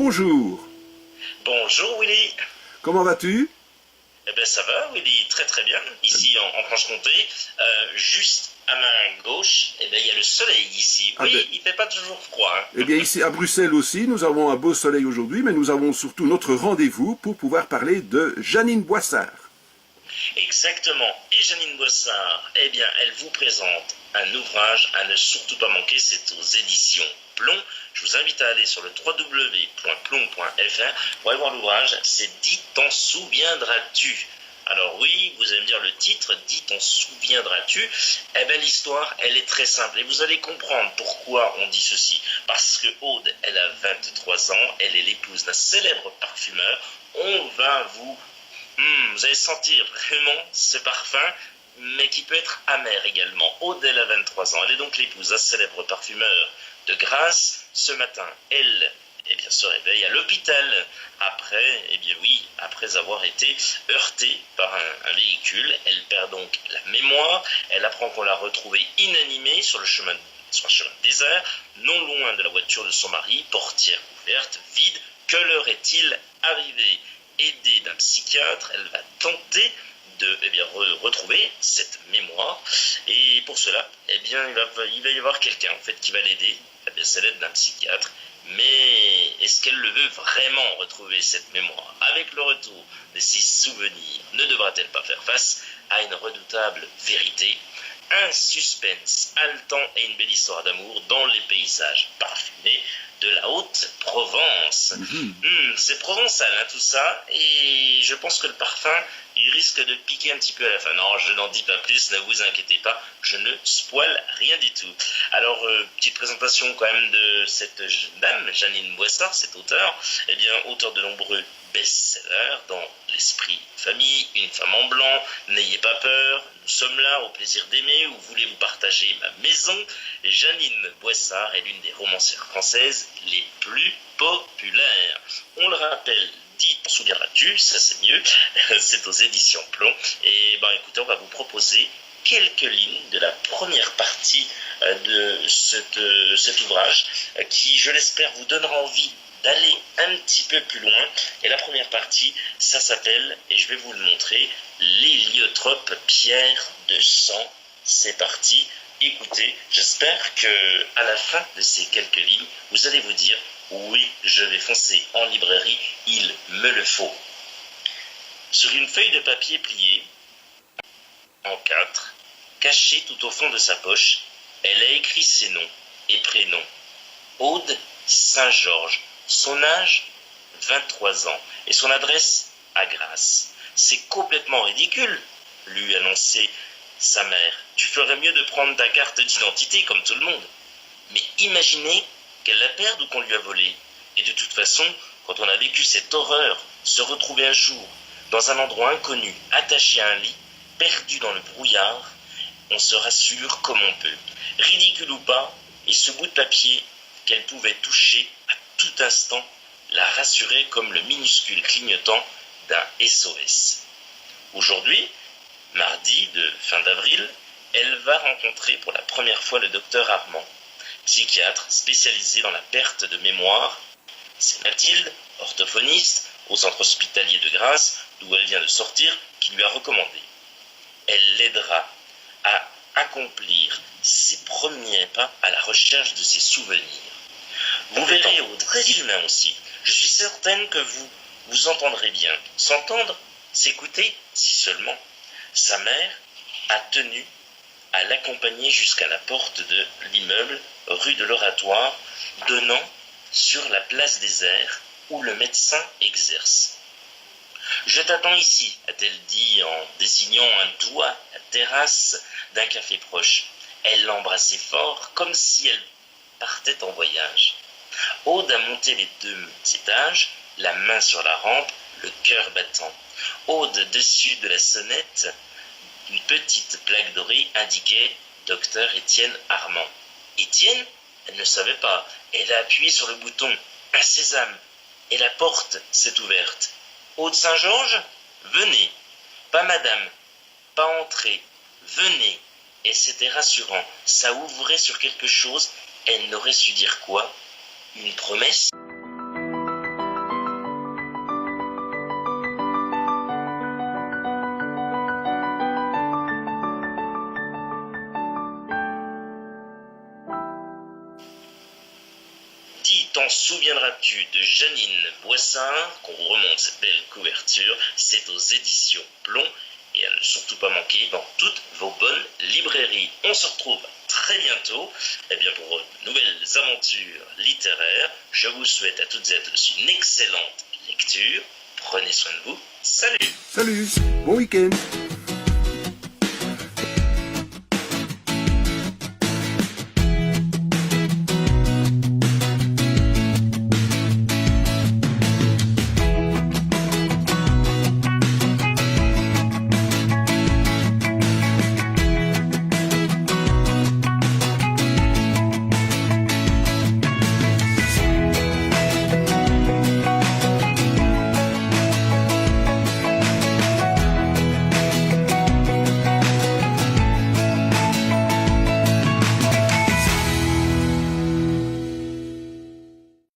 bonjour. Bonjour Willy. Comment vas-tu? Eh ben ça va Willy, très très bien. Ici en Franche-Comté, juste à ma gauche, eh ben il y a le soleil ici. Oui, il fait pas toujours froid. Hein. Eh bien ici à Bruxelles aussi, nous avons un beau soleil aujourd'hui, mais nous avons surtout notre rendez-vous pour pouvoir parler de Janine Boissard. Exactement. Et Janine Boissard, eh bien elle vous présente un ouvrage à ne surtout pas manquer, c'est aux éditions Plomb. Je vous invite à aller sur le www.plomb.fr pour aller voir l'ouvrage, c'est Dis t'en souviendras-tu. Alors oui, vous allez me dire le titre, Dis t'en souviendras-tu. Eh bien l'histoire, elle est très simple et vous allez comprendre pourquoi on dit ceci. Parce que Aude, elle a 23 ans, elle est l'épouse d'un célèbre parfumeur. On va vous allez sentir vraiment ce parfum, mais qui peut être amer également. Aude, elle a 23 ans, elle est donc l'épouse d'un célèbre parfumeur de Grasse. Ce matin, elle se réveille à l'hôpital après avoir été heurtée par un véhicule. Elle perd donc la mémoire, elle apprend qu'on l'a retrouvée inanimée sur un chemin désert, non loin de la voiture de son mari, portière ouverte, vide. Que leur est-il arrivé? Aidée d'un psychiatre, elle va tenter de retrouver cette mémoire. Et pour cela, il va y avoir quelqu'un en fait qui va l'aider. C'est l'aide d'un psychiatre. Mais est-ce qu'elle le veut vraiment retrouver cette mémoire? Avec le retour de ses souvenirs, ne devra-t-elle pas faire face à une redoutable vérité? Un suspense haletant et une belle histoire d'amour dans les paysages parfumés de la Haute-Provence. C'est provençal tout ça, et je pense que le parfum, il risque de piquer un petit peu à la fin. Non, je n'en dis pas plus, ne vous inquiétez pas, je ne spoile rien du tout. Alors, petite présentation quand même de cette dame, Janine Boissard, cet auteur, auteur de nombreux best-sellers dans L'Esprit Famille, Une femme en blanc, N'ayez pas peur, Nous sommes là, Au plaisir d'aimer, ou Voulez-vous partager ma maison. Janine Boissard est l'une des romancières françaises les plus populaires. On le rappelle, Dis t'en souviendras-tu, ça c'est mieux, c'est aux éditions Plomb. Et écoutez, on va vous proposer quelques lignes de la première partie de cet ouvrage qui, je l'espère, vous donnera envie d'aller un petit peu plus loin. Et la première partie, ça s'appelle, et je vais vous le montrer, L'héliotrope pierre de sang. C'est parti, écoutez, j'espère que à la fin de ces quelques lignes, vous allez vous dire, oui, je vais foncer en librairie, il me le faut. Sur une feuille de papier pliée en 4, cachée tout au fond de sa poche, elle a écrit ses noms et prénoms. Aude Saint-Georges, son âge 23 ans et son adresse à Grasse. C'est complètement ridicule, lui annonçait sa mère. Tu ferais mieux de prendre ta carte d'identité comme tout le monde. Mais imaginez qu'elle la perde ou qu'on lui a volé. Et de toute façon, quand on a vécu cette horreur, se retrouver un jour dans un endroit inconnu, attaché à un lit, perdu dans le brouillard, on se rassure comme on peut. Ridicule ou pas, et ce bout de papier qu'elle pouvait toucher à tout instant la rassurait comme le minuscule clignotant d'un SOS. Aujourd'hui, mardi de fin d'avril, elle va rencontrer pour la première fois le docteur Armand, psychiatre spécialisé dans la perte de mémoire. C'est Mathilde, orthophoniste, au centre hospitalier de Grasse, d'où elle vient de sortir, qui lui a recommandé. Elle l'aidera à accomplir ses premiers pas à la recherche de ses souvenirs. Vous verrez, Aude, très humain aussi. Je suis certaine que vous entendrez bien. S'entendre, s'écouter, si seulement. Sa mère a tenu à l'accompagner jusqu'à la porte de l'immeuble, rue de l'Oratoire, donnant sur la place des Airs, où le médecin exerce. Je t'attends ici, a-t-elle dit en désignant un doigt la terrasse d'un café proche. Elle l'embrassait fort, comme si elle partait en voyage. Aude a monté les 2 étages, la main sur la rampe, le cœur battant. Aude, dessus de la sonnette, une petite plaque dorée indiquait « Docteur Étienne Armand ». Étienne, elle ne savait pas. Elle a appuyé sur le bouton « Un sésame » et la porte s'est ouverte. « Aude Saint-Georges, venez. Pas madame, pas entrer, venez. » Et c'était rassurant. Ça ouvrait sur quelque chose. Elle n'aurait su dire quoi. Une promesse ? T'en souviendras-tu de Janine Boissin, qu'on vous remonte cette belle couverture, c'est aux éditions Plomb, et à ne surtout pas manquer dans toutes vos bonnes librairies. On se retrouve très bientôt pour de nouvelles aventures littéraires. Je vous souhaite à toutes et à tous une excellente lecture. Prenez soin de vous. Salut! Salut, bon week-end.